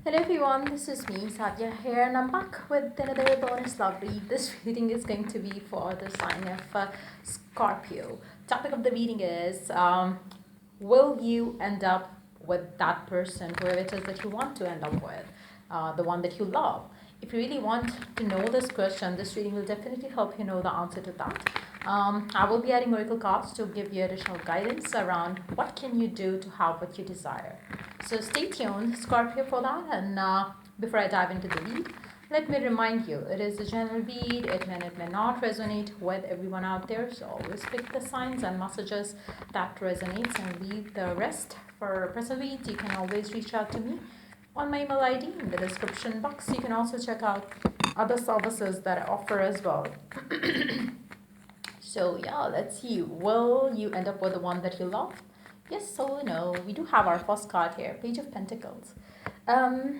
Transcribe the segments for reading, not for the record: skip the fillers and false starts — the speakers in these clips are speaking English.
Hello everyone, this is me, Sadia here, and I'm back with another bonus love read. This reading is going to be for the sign of Scorpio. Topic of the reading is will you end up with that person, whoever it is that you want to end up with, the one that you love? If you really want to know this question, this reading will definitely help you know the answer to that. I will be adding oracle cards to give you additional guidance around what can you do to have what you desire. So stay tuned, Scorpio, for that. And before I dive into the read, let me remind you, it is a general read. It may not resonate with everyone out there. So always pick the signs and messages that resonates and leave the rest for personal reads. You can always reach out to me on my email ID in the description box. You can also check out other services that I offer as well. So yeah, let's see. Will you end up with the one that you love? Yes or no? We do have our first card here, Page of Pentacles. Um,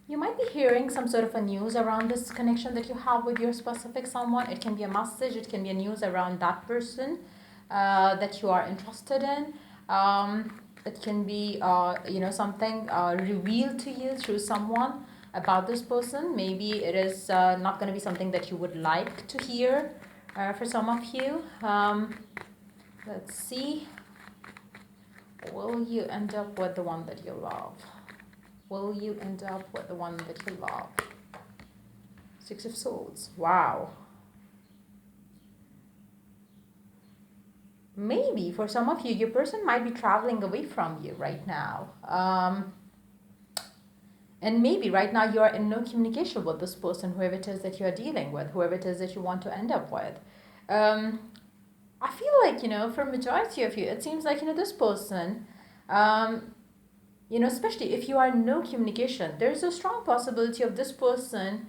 you might be hearing some sort of a news around this connection that you have with your specific someone. It can be a message, it can be a news around that person that you are interested in. It can be, something revealed to you through someone about this person. Maybe it is not going to be something that you would like to hear for some of you. Let's see. Will you end up with the one that you love? Will you end up with the one that you love? Six of Swords. Wow. Maybe for some of you, your person might be traveling away from you right now. And maybe right now you are in no communication with this person, whoever it is that you are dealing with, whoever it is that you want to end up with. Um, I feel like, for majority of you, it seems like, this person, especially if you are in no communication, there's a strong possibility of this person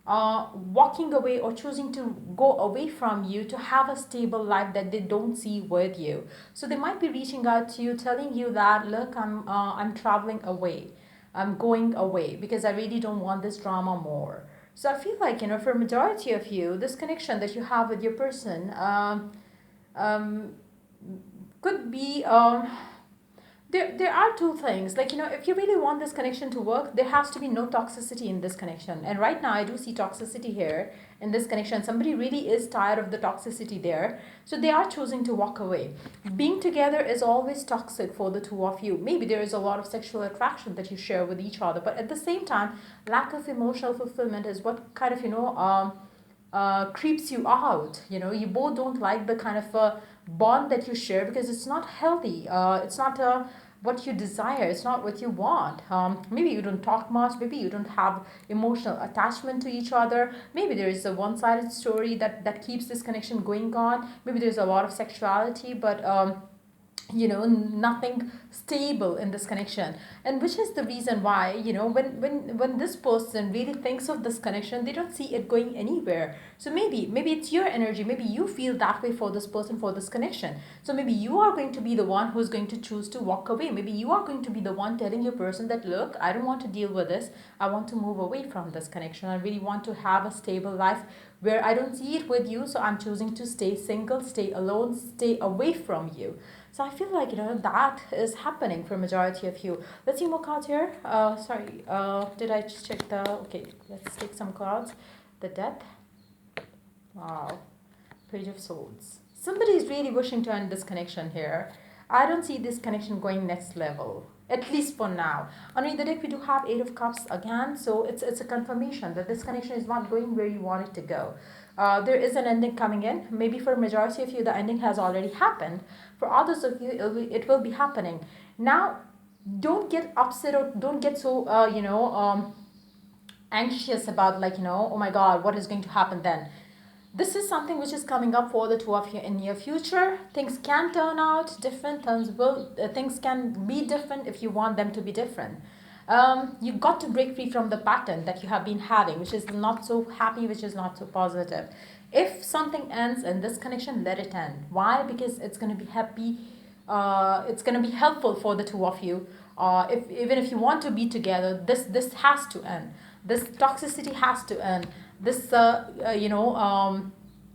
walking away or choosing to go away from you to have a stable life that they don't see with you. So they might be reaching out to you, telling you that, look, I'm traveling away, I'm going away because I really don't want this drama more. So I feel like, for a majority of you, this connection that you have with your person um, could be there are two things, like, if you really want this connection to work, there has to be no toxicity in this connection. And right now I do see toxicity here in this connection. Somebody really is tired of the toxicity there, so they are choosing to walk away. Being together is always toxic for the two of you. Maybe there is a lot of sexual attraction that you share with each other, but at the same time, lack of emotional fulfillment is what kind of creeps you out. You both don't like the kind of bond that you share because it's not healthy. It's not what you desire. It's not what you want. Maybe you don't talk much. Maybe you don't have emotional attachment to each other. Maybe there is a one-sided story that keeps this connection going on. Maybe there's a lot of sexuality, but nothing stable in this connection. And which is the reason why, when this person really thinks of this connection, they don't see it going anywhere. So maybe it's your energy, maybe you feel that way for this person, for this connection. So maybe you are going to be the one who's going to choose to walk away. Maybe you are going to be the one telling your person that, look, I don't want to deal with this, I want to move away from this connection, I really want to have a stable life where I don't see it with you, so I'm choosing to stay single, stay alone, stay away from you. So I feel like, that is happening for majority of you. Let's see more cards here. Sorry, did I just check the... Okay, let's take some cards. The Death. Wow. Page of Swords. Somebody is really wishing to end this connection here. I don't see this connection going next level, at least for now. Underneath the deck, we do have Eight of Cups again, so it's a confirmation that this connection is not going where you want it to go. There is an ending coming in. Maybe for a majority of you, the ending has already happened. For others of you, it will be happening. Now, don't get upset or don't get so, anxious about, like, oh my God, what is going to happen then? This is something which is coming up for the two of you in near future. Things can turn out different. Things can be different if you want them to be different. You got to break free from the pattern that you have been having, which is not so happy, which is not so positive. If something ends in this connection, let it end. Why? Because it's going to be happy. It's going to be helpful for the two of you. If even if you want to be together, this has to end. This toxicity has to end. This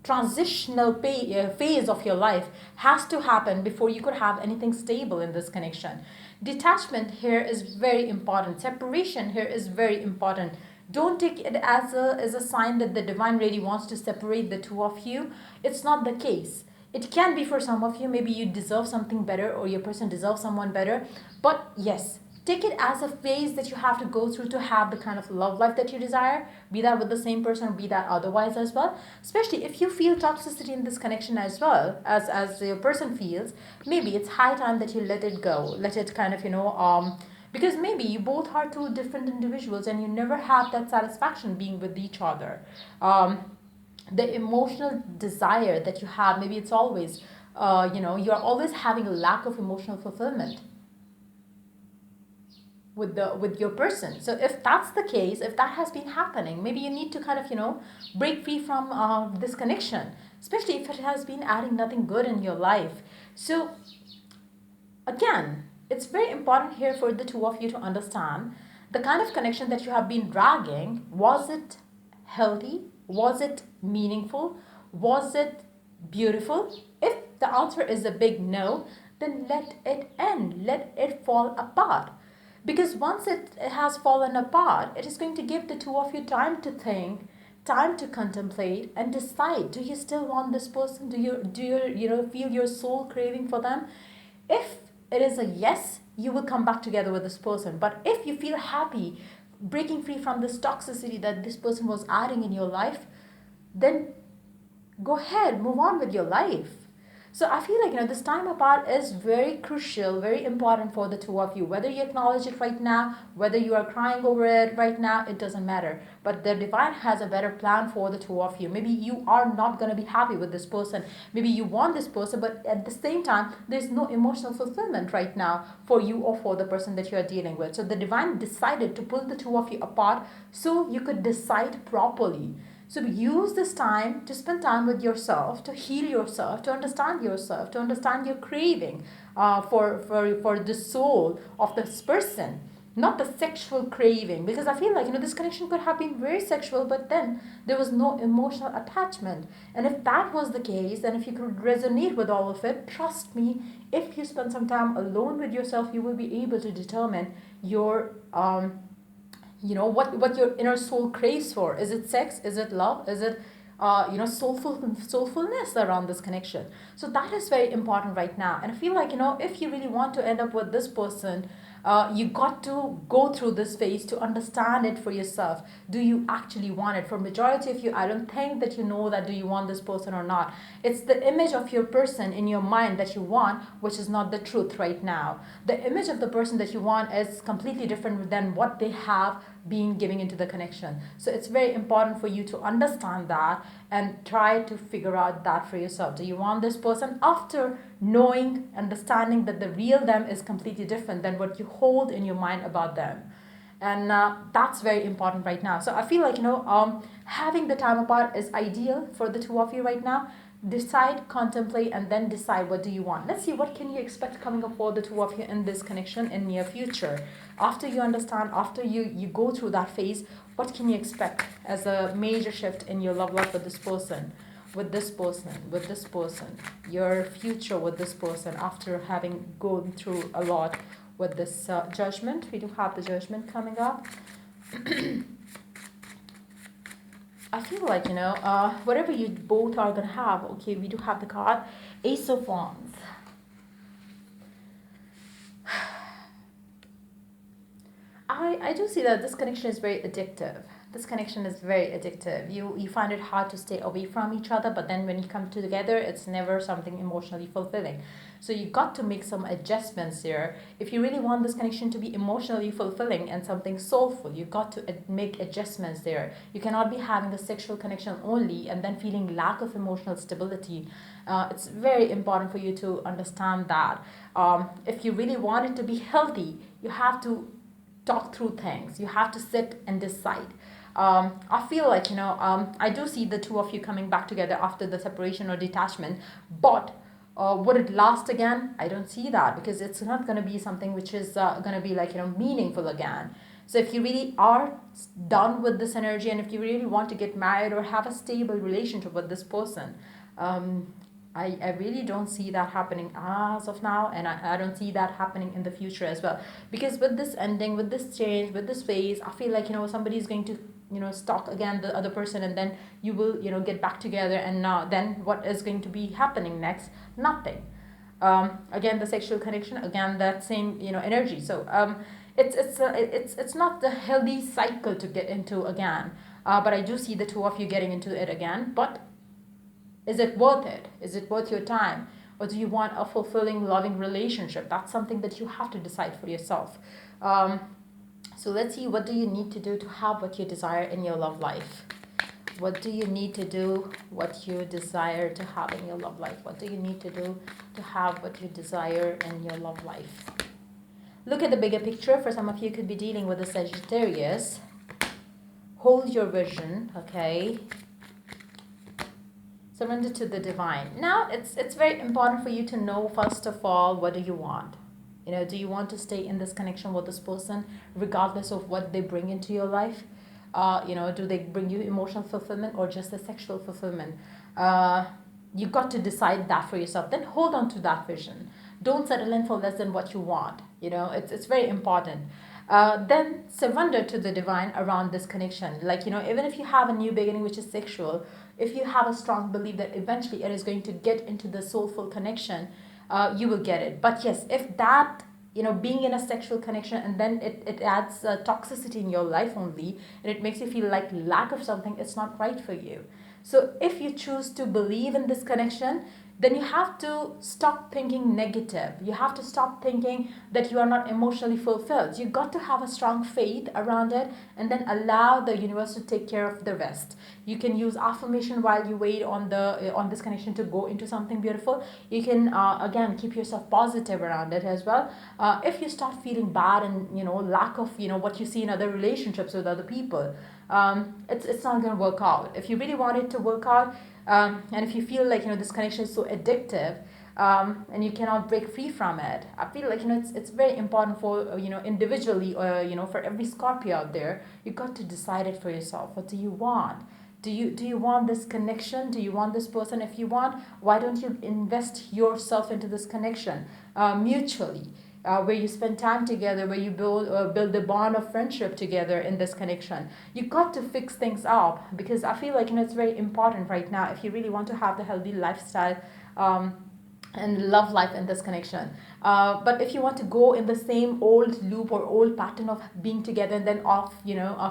transitional phase of your life has to happen before you could have anything stable in this connection. Detachment here is very important. Separation here is very important. Don't take it as a sign that the divine really wants to separate the two of you. It's not the case. It can be for some of you, maybe you deserve something better or your person deserves someone better. But yes, take it as a phase that you have to go through to have the kind of love life that you desire, be that with the same person or be that otherwise as well. Especially if you feel toxicity in this connection as well as your person feels, maybe it's high time that you let it go, let it kind of because maybe you both are two different individuals and you never have that satisfaction being with each other. The emotional desire that you have, maybe it's always you are always having a lack of emotional fulfillment with your person. So if that's the case, if that has been happening, maybe you need to kind of break free from this connection, especially if it has been adding nothing good in your life. So again, it's very important here for the two of you to understand the kind of connection that you have been dragging. Was it healthy? Was it meaningful? Was it beautiful? If the answer is a big no, then let it end, let it fall apart. Because once it has fallen apart, it is going to give the two of you time to think, time to contemplate and decide, do you still want this person? Do you feel your soul craving for them? If it is a yes, you will come back together with this person. But if you feel happy breaking free from this toxicity that this person was adding in your life, then go ahead, move on with your life. So I feel like this time apart is very crucial, very important for the two of you. Whether you acknowledge it right now, whether you are crying over it right now, it doesn't matter. But the divine has a better plan for the two of you. Maybe you are not going to be happy with this person. Maybe you want this person, but at the same time, there's no emotional fulfillment right now for you or for the person that you are dealing with. So the divine decided to pull the two of you apart so you could decide properly. So use this time to spend time with yourself, to heal yourself, to understand your craving for the soul of this person, not the sexual craving. Because I feel like this connection could have been very sexual, but then there was no emotional attachment. And if that was the case, and if you could resonate with all of it, trust me, if you spend some time alone with yourself, you will be able to determine your what your inner soul craves for. Is it sex? Is it love? Is it soulfulness around this connection? So that is very important right now. And I feel like if you really want to end up with this person, you got to go through this phase to understand it for yourself. Do you actually want it? For majority of you, I don't think that you know that do you want this person or not. It's the image of your person in your mind that you want, which is not the truth right now. The image of the person that you want is completely different than what they have been giving into the connection. So it's very important for you to understand that and try to figure out that for yourself. Do you want this person? After knowing, understanding that the real them is completely different than what you hold in your mind about them. And that's very important right now. So I feel like having the time apart is ideal for the two of you right now. Decide, contemplate, and then decide what do you want. Let's see what can you expect coming up for the two of you in this connection in near future. After you understand, after you go through that phase, what can you expect as a major shift in your love life with this person, your future with this person after having gone through a lot with this judgment. We do have the judgment coming up. I feel like, whatever you both are going to have, okay, we do have the card Ace of Wands. I do see that this connection is very addictive. This connection is very addictive. You find it hard to stay away from each other, but then when you come together, it's never something emotionally fulfilling. So you got to make some adjustments here. If you really want this connection to be emotionally fulfilling and something soulful, you got to make adjustments there. You cannot be having a sexual connection only and then feeling lack of emotional stability. It's very important for you to understand that. If you really want it to be healthy, you have to talk through things. You have to sit and decide. I feel like, I do see the two of you coming back together after the separation or detachment, but would it last again? I don't see that, because it's not going to be something which is going to be like, meaningful again. So if you really are done with this energy, and if you really want to get married or have a stable relationship with this person, um, I really don't see that happening as of now, and I don't see that happening in the future as well. Because with this ending, with this change, with this phase, I feel like, somebody is going to, stalk again the other person, and then you will, get back together, and then what is going to be happening next? Nothing. Again, the sexual connection, again, that same, energy. So it's not the healthy cycle to get into again. But I do see the two of you getting into it again. But is it worth it? Is it worth your time? Or do you want a fulfilling, loving relationship? That's something that you have to decide for yourself. So let's see, what do you need to do to have what you desire in your love life? What do you need to do what you desire to have in your love life? What do you need to do to have what you desire in your love life? Look at the bigger picture. For some of you, could be dealing with a Sagittarius. Hold your vision, okay? Surrender to the divine. Now, it's very important for you to know, first of all, what do you want? Do you want to stay in this connection with this person regardless of what they bring into your life? Do they bring you emotional fulfillment or just the sexual fulfillment? You got to decide that for yourself. Then hold on to that vision. Don't settle in for less than what you want. It's very important. Then surrender to the divine around this connection. Like, even if you have a new beginning which is sexual, if you have a strong belief that eventually it is going to get into the soulful connection, you will get it. But yes, if that, being in a sexual connection, and then it adds toxicity in your life only, and it makes you feel like lack of something, it's not right for you. So if you choose to believe in this connection, then you have to stop thinking negative. You have to stop thinking that you are not emotionally fulfilled. You got to have a strong faith around it, and then allow the universe to take care of the rest. You can use affirmation while you wait on this connection to go into something beautiful. You can again keep yourself positive around it as well. If you start feeling bad and lack of what you see in other relationships with other people, it's not going to work out. If you really want it to work out, and if you feel like this connection is so addictive, and you cannot break free from it, I feel like it's very important for individually, or for every Scorpio out there, you got to decide it for yourself. What do you want? Do you want this connection? Do you want this person? If you want, why don't you invest yourself into this connection mutually? Where you spend time together, where you build a bond of friendship together in this connection. You got to fix things up, because I feel like it's very important right now if you really want to have the healthy lifestyle and love life in this connection. But if you want to go in the same old loop or old pattern of being together and then off,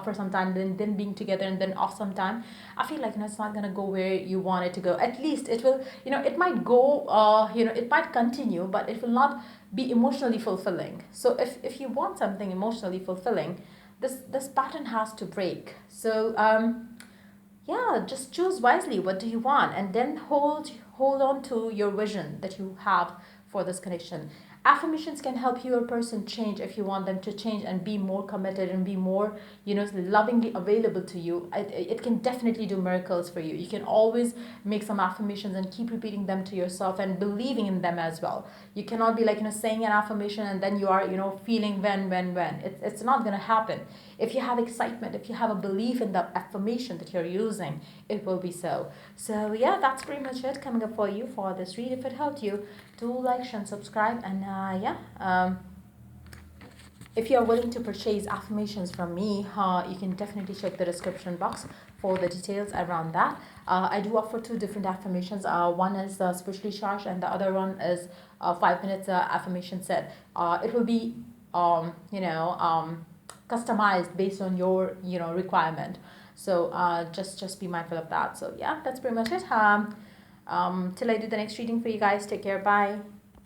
for some time, then being together and then off sometime, I feel like it's not gonna go where you want it to go. At least it will, it might go, it might continue, but it will not be emotionally fulfilling. So if you want something emotionally fulfilling, this pattern has to break. So yeah, just choose wisely. What do you want? And then hold on to your vision that you have for this connection. Affirmations can help your person change if you want them to change and be more committed and be more, lovingly available to you. It can definitely do miracles for you. You can always make some affirmations and keep repeating them to yourself and believing in them as well. You cannot be like, saying an affirmation and then you are, feeling when. It's not going to happen. If you have excitement, if you have a belief in the affirmation that you're using, it will be so. So yeah, that's pretty much it coming up for you for this read. If it helped you, do like, share, and subscribe. And if you are willing to purchase affirmations from me, you can definitely check the description box for the details around that. I do offer two different affirmations. One is spiritually charged, and the other one is 5 minutes affirmation set. It will be customized based on your requirement. So just be mindful of that. So yeah, that's pretty much it. Till I do the next reading for you guys, take care. Bye.